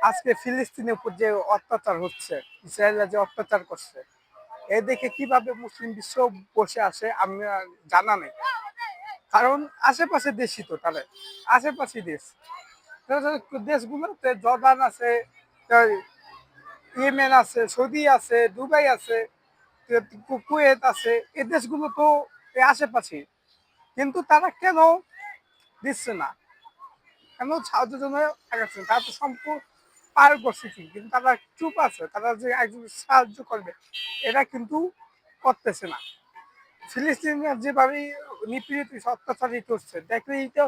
আজকে ফিলিস্তিনের উপর যে অত্যাচার হচ্ছে, ইসরায়েলরা যে অত্যাচার করছে, এ দেখে কিভাবে মুসলিম বিশ্ব বসে আসে আমি জানা নেই। কারণ আশেপাশে দেশই তো তাদের, আশেপাশে দেশ, দেশগুলোতে জর্ডান আছে, ইয়েমেন আছে, সৌদি আছে, দুবাই আছে, কুয়েত আছে, এই দেশগুলো তো এই আশেপাশে। কিন্তু তারা কেন দিচ্ছে না, কেন সাহায্যের জন্য আগাচ্ছে? তারা তো সম্পূর্ণ পার করছে ঠিক, কিন্তু তারা চুপ আছে। তারা যে একজন সাহায্য করবে এটা কিন্তু করতেছে না। ফিলিস্তিনিরা যেভাবে নিপীড়িত অত্যাচারিত হচ্ছে দেখলেই তো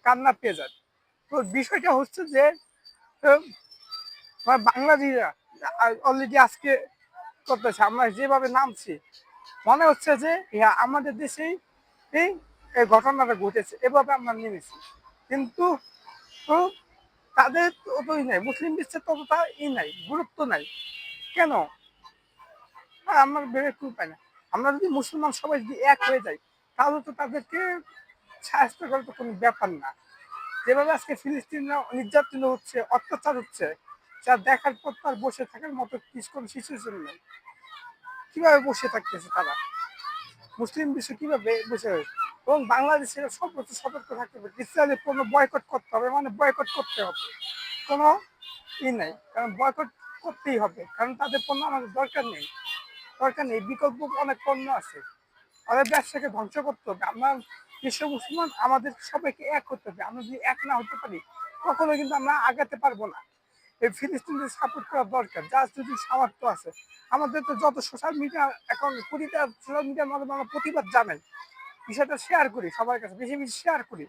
কান্না পেয়ে যায়। তো বিষয়টা হচ্ছে যে বাংলাদেশিরা অলরেডি আজকে করতেছে, আমরা যেভাবে নামছি মনে হচ্ছে যে আমাদের দেশেই এই এই ঘটনাটা ঘটেছে, এভাবে আমরা নেমেছি। কিন্তু তো তাদের অতই নাই, মুসলিম বিশ্বের ততটা নাই, গুরুত্ব নাই। কেন? আমরা ভেবে খুব পাই না। আমরা যদি মুসলমান সবাই যদি এক হয়ে যাই তাহলে তো তাদেরকে সাহায্য করা তো কোনো ব্যাপার না। যেভাবে আজকে ফিলিস্তিনরা নির্যাতন হচ্ছে, অত্যাচার হচ্ছে, যা দেখার পর তার বসে থাকার মতো কিছু কোনো সিচুয়েশন নেই। কিভাবে বসে থাকতেছে তারা? মুসলিম বিশ্ব কিভাবে বসে রয়েছে? এবং বাংলাদেশের সর্বোচ্চ সতর্ক থাকতে হবে, ইসরায়েলের পণ্য বয়কট করতে হবে, মানে বয়কট করতে হবে। কোনো নাই, কারণ বয়কট করতেই হবে, কারণ তাদের পণ্য আমাদের দরকার নেই। দরকার নেই, বিকল্প অনেক পণ্য আছে। আমাদের ব্যবসাকে ধ্বংস করতে হবে। আমরা বিশ্ব মুসলমান, আমাদের সবাইকে এক হতে হবে। আমরা যদি এক না হতে পারি কখনো কিন্তু আমরা আগাতে পারবো না। এই ফিলিস্তিনদের সাপোর্ট করা দরকার, যার যদি সামর্থ্য আছে। আমাদের তো যত সোশ্যাল মিডিয়া এখন, প্রতিটা সোশ্যাল মিডিয়ার মাধ্যমে আমরা প্রতিবাদ জানাই, বিষয়টা শেয়ার করি, সবার কাছে বেশি বেশি শেয়ার করি।